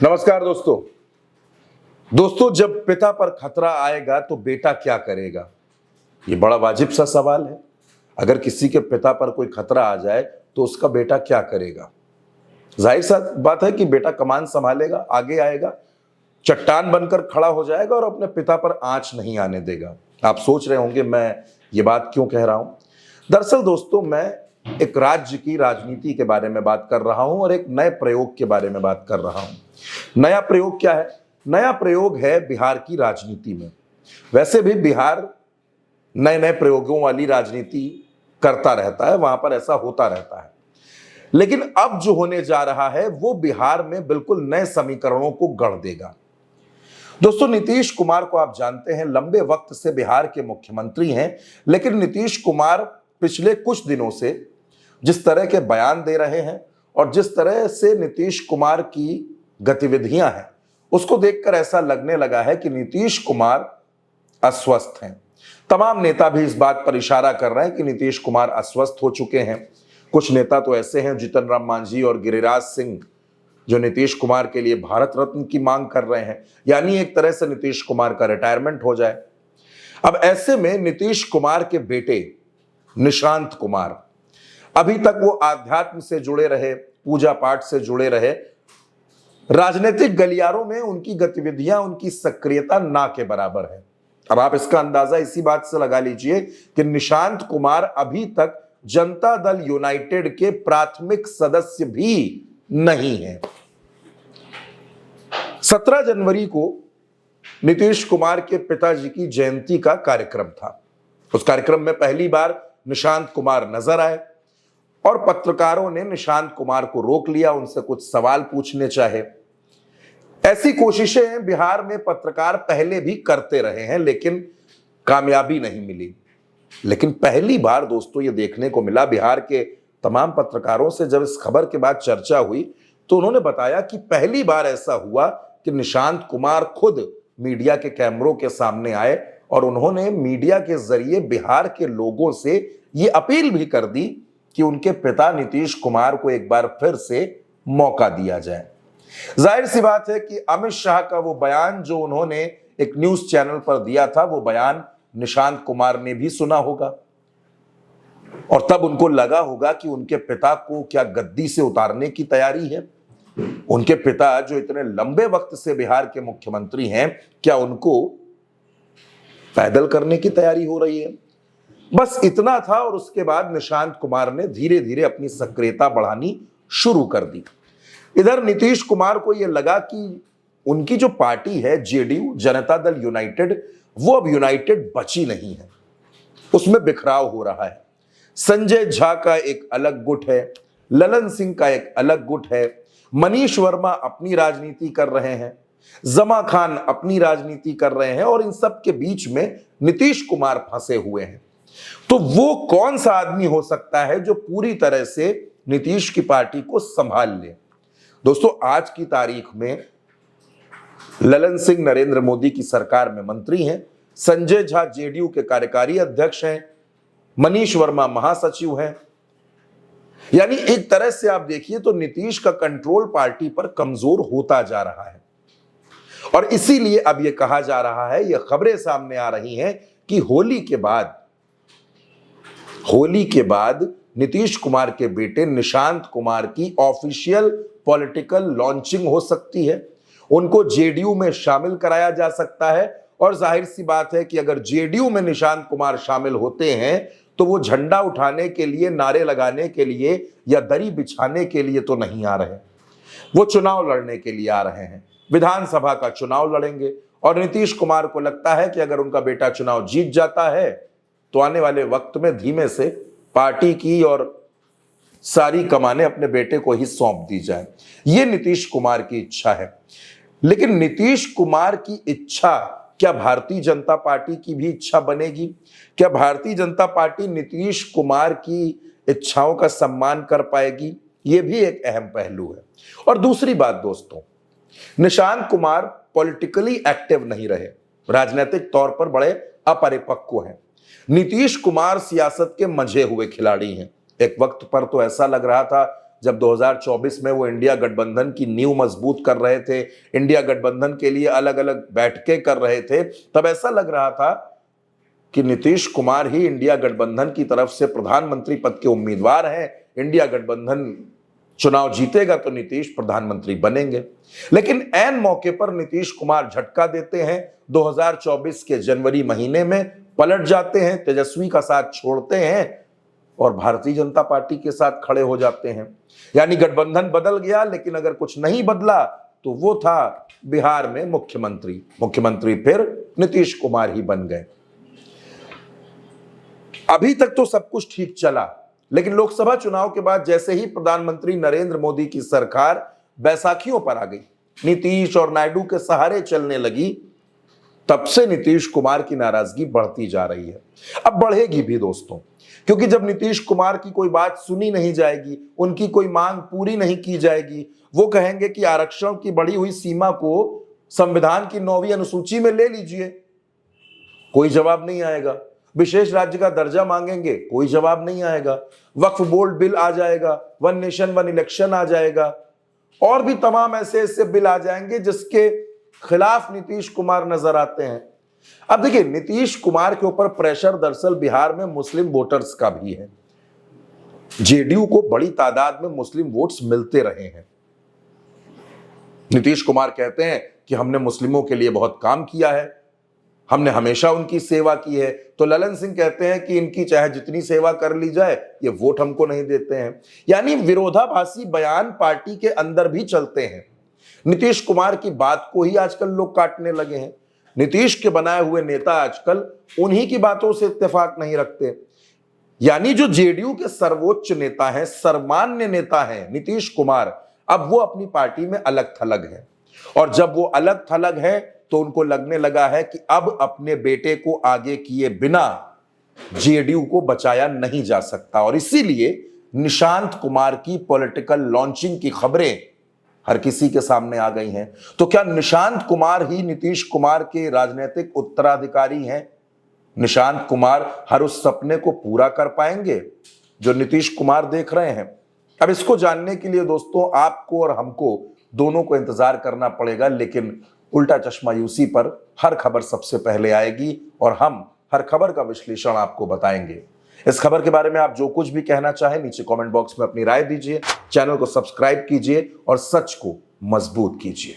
नमस्कार दोस्तों जब पिता पर खतरा आएगा तो बेटा क्या करेगा? ये बड़ा वाजिब सा सवाल है। अगर किसी के पिता पर कोई खतरा आ जाए तो उसका बेटा क्या करेगा? जाहिर सा बात है कि बेटा कमान संभालेगा, आगे आएगा, चट्टान बनकर खड़ा हो जाएगा और अपने पिता पर आंच नहीं आने देगा। आप सोच रहे होंगे मैं ये बात क्यों कह रहा हूं? दरअसल दोस्तों, मैं एक राज्य की राजनीति के बारे में बात कर रहा हूं और एक नए प्रयोग के बारे में बात कर रहा हूं। नया प्रयोग क्या है? नया प्रयोग है बिहार की राजनीति में। वैसे भी बिहार नए नए प्रयोगों वाली राजनीति करता रहता है, वहां पर ऐसा होता रहता है। लेकिन अब जो होने जा रहा है वो बिहार में बिल्कुल नए समीकरणों को गढ़ देगा। दोस्तों, नीतीश कुमार को आप जानते हैं, लंबे वक्त से बिहार के मुख्यमंत्री हैं, लेकिन नीतीश कुमार पिछले कुछ दिनों से जिस तरह के बयान दे रहे हैं और जिस तरह से नीतीश कुमार की गतिविधियां हैं, उसको देखकर ऐसा लगने लगा है कि नीतीश कुमार अस्वस्थ हैं। तमाम नेता भी इस बात पर इशारा कर रहे हैं कि नीतीश कुमार अस्वस्थ हो चुके हैं। कुछ नेता तो ऐसे हैं, जीतन राम मांझी और गिरिराज सिंह, जो नीतीश कुमार के लिए भारत रत्न की मांग कर रहे हैं, यानी एक तरह से नीतीश कुमार का रिटायरमेंट हो जाए। अब ऐसे में नीतीश कुमार के बेटे निशांत कुमार, अभी तक वो आध्यात्म से जुड़े रहे, पूजा पाठ से जुड़े रहे, राजनीतिक गलियारों में उनकी गतिविधियां, उनकी सक्रियता ना के बराबर है। अब आप इसका अंदाजा इसी बात से लगा लीजिए कि निशांत कुमार अभी तक जनता दल यूनाइटेड के प्राथमिक सदस्य भी नहीं है। 17 जनवरी को नीतीश कुमार के पिताजी की जयंती का कार्यक्रम था। उस कार्यक्रम में पहली बार निशांत कुमार नजर आए और पत्रकारों ने निशांत कुमार को रोक लिया, उनसे कुछ सवाल पूछने चाहे। ऐसी कोशिशें बिहार में पत्रकार पहले भी करते रहे हैं, लेकिन कामयाबी नहीं मिली। लेकिन पहली बार दोस्तों ये देखने को मिला, बिहार के तमाम पत्रकारों से जब इस खबर के बाद चर्चा हुई तो उन्होंने बताया कि पहली बार ऐसा हुआ कि निशांत कुमार खुद मीडिया के कैमरों के सामने आए और उन्होंने मीडिया के जरिए बिहार के लोगों से ये अपील भी कर दी कि उनके पिता नीतीश कुमार को एक बार फिर से मौका दिया जाए। जाहिर सी बात है कि अमित शाह का वो बयान जो उन्होंने एक न्यूज चैनल पर दिया था, वो बयान निशांत कुमार ने भी सुना होगा और तब उनको लगा होगा कि उनके पिता को क्या गद्दी से उतारने की तैयारी है। उनके पिता जो इतने लंबे वक्त से बिहार के मुख्यमंत्री हैं, क्या उनको पैदल करने की तैयारी हो रही है? बस इतना था और उसके बाद निशांत कुमार ने धीरे धीरे अपनी सक्रियता बढ़ानी शुरू कर दी। इधर नीतीश कुमार को यह लगा कि उनकी जो पार्टी है जेडीयू, जनता दल यूनाइटेड, वो अब यूनाइटेड बची नहीं है, उसमें बिखराव हो रहा है। संजय झा का एक अलग गुट है, ललन सिंह का एक अलग गुट है, मनीष वर्मा अपनी राजनीति कर रहे हैं, जमा खान अपनी राजनीति कर रहे हैं और इन सब के बीच में नीतीश कुमार फंसे हुए हैं। तो वो कौन सा आदमी हो सकता है जो पूरी तरह से नीतीश की पार्टी को संभाल ले? दोस्तों, आज की तारीख में ललन सिंह नरेंद्र मोदी की सरकार में मंत्री हैं, संजय झा जेडीयू के कार्यकारी अध्यक्ष हैं, मनीष वर्मा महासचिव हैं। यानी एक तरह से आप देखिए तो नीतीश का कंट्रोल पार्टी पर कमजोर होता जा रहा है और इसीलिए अब यह कहा जा रहा है, यह खबरें सामने आ रही हैं कि होली के बाद नीतीश कुमार के बेटे निशांत कुमार की ऑफिशियल पॉलिटिकल लॉन्चिंग हो सकती है। उनको जेडीयू में शामिल कराया जा सकता है और जाहिर सी बात है कि अगर जेडीयू में निशांत कुमार शामिल होते हैं तो वो झंडा उठाने के लिए, नारे लगाने के लिए या दरी बिछाने के लिए तो नहीं आ रहे, वो चुनाव लड़ने के लिए आ रहे हैं। विधानसभा का चुनाव लड़ेंगे और नीतीश कुमार को लगता है कि अगर उनका बेटा चुनाव जीत जाता है तो आने वाले वक्त में धीमे से पार्टी की और सारी कमाने अपने बेटे को ही सौंप दी जाए। ये नीतीश कुमार की इच्छा है। लेकिन नीतीश कुमार की इच्छा क्या भारतीय जनता पार्टी की भी इच्छा बनेगी? क्या भारतीय जनता पार्टी नीतीश कुमार की इच्छाओं का सम्मान कर पाएगी? यह भी एक अहम पहलू है। और दूसरी बात दोस्तों, निशांत कुमार पॉलिटिकली एक्टिव नहीं रहे, राजनीतिक तौर पर बड़े अपरिपक्व हैं। नीतीश कुमार सियासत के मंझे हुए खिलाड़ी हैं। एक वक्त पर तो ऐसा लग रहा था जब 2024 में वो इंडिया गठबंधन की नींव मजबूत कर रहे थे, इंडिया गठबंधन के लिए अलग अलग बैठकें कर रहे थे, तब ऐसा लग रहा था कि नीतीश कुमार ही इंडिया गठबंधन की तरफ से प्रधानमंत्री पद के उम्मीदवार हैं। इंडिया गठबंधन चुनाव जीतेगा तो नीतीश प्रधानमंत्री बनेंगे। लेकिन ऐन मौके पर नीतीश कुमार झटका देते हैं, 2024 के जनवरी महीने में पलट जाते हैं, तेजस्वी का साथ छोड़ते हैं और भारतीय जनता पार्टी के साथ खड़े हो जाते हैं। यानी गठबंधन बदल गया, लेकिन अगर कुछ नहीं बदला तो वो था बिहार में मुख्यमंत्री फिर नीतीश कुमार ही बन गए। अभी तक तो सब कुछ ठीक चला, लेकिन लोकसभा चुनाव के बाद जैसे ही प्रधानमंत्री नरेंद्र मोदी की सरकार बैसाखियों पर आ गई, नीतीश और नायडू के सहारे चलने लगी, तब से नीतीश कुमार की नाराजगी बढ़ती जा रही है। अब बढ़ेगी भी दोस्तों, क्योंकि जब नीतीश कुमार की कोई बात सुनी नहीं जाएगी, उनकी कोई मांग पूरी नहीं की जाएगी, वो कहेंगे कि आरक्षण की बढ़ी हुई सीमा को संविधान की 9वीं अनुसूची में ले लीजिए, कोई जवाब नहीं आएगा। विशेष राज्य का दर्जा मांगेंगे, कोई जवाब नहीं आएगा। वक्फ बोर्ड बिल आ जाएगा, वन नेशन वन इलेक्शन आ जाएगा, और भी तमाम ऐसे ऐसे बिल आ जाएंगे जिसके खिलाफ नीतीश कुमार नजर आते हैं। अब देखिए, नीतीश कुमार के ऊपर प्रेशर दरअसल बिहार में मुस्लिम वोटर्स का भी है। जेडीयू को बड़ी तादाद में मुस्लिम वोट्स मिलते रहे हैं। नीतीश कुमार कहते हैं कि हमने मुस्लिमों के लिए बहुत काम किया है, हमने हमेशा उनकी सेवा की है। तो ललन सिंह कहते हैं कि इनकी चाहे जितनी सेवा कर ली जाए, ये वोट हमको नहीं देते हैं। यानी विरोधाभासी बयान पार्टी के अंदर भी चलते हैं। नीतीश कुमार की बात को ही आजकल लोग काटने लगे हैं। नीतीश के बनाए हुए नेता आजकल उन्हीं की बातों से इत्तेफाक नहीं रखते। यानी जो जेडीयू के सर्वोच्च नेता हैं, सर्वमान्य नेता हैं नीतीश कुमार, अब वो अपनी पार्टी में अलग थलग है। और जब वो अलग थलग है तो उनको लगने लगा है कि अब अपने बेटे को आगे किए बिना जेडीयू को बचाया नहीं जा सकता। और इसीलिए निशांत कुमार की पॉलिटिकल लॉन्चिंग की खबरें हर किसी के सामने आ गई हैं। तो क्या निशांत कुमार ही नीतीश कुमार के राजनीतिक उत्तराधिकारी हैं? निशांत कुमार हर उस सपने को पूरा कर पाएंगे जो नीतीश कुमार देख रहे हैं? अब इसको जानने के लिए दोस्तों आपको और हमको दोनों को इंतजार करना पड़ेगा। लेकिन उल्टा चश्मा यूसी पर हर खबर सबसे पहले आएगी और हम हर खबर का विश्लेषण आपको बताएंगे। इस खबर के बारे में आप जो कुछ भी कहना चाहें नीचे कमेंट बॉक्स में अपनी राय दीजिए, चैनल को सब्सक्राइब कीजिए और सच को मजबूत कीजिए।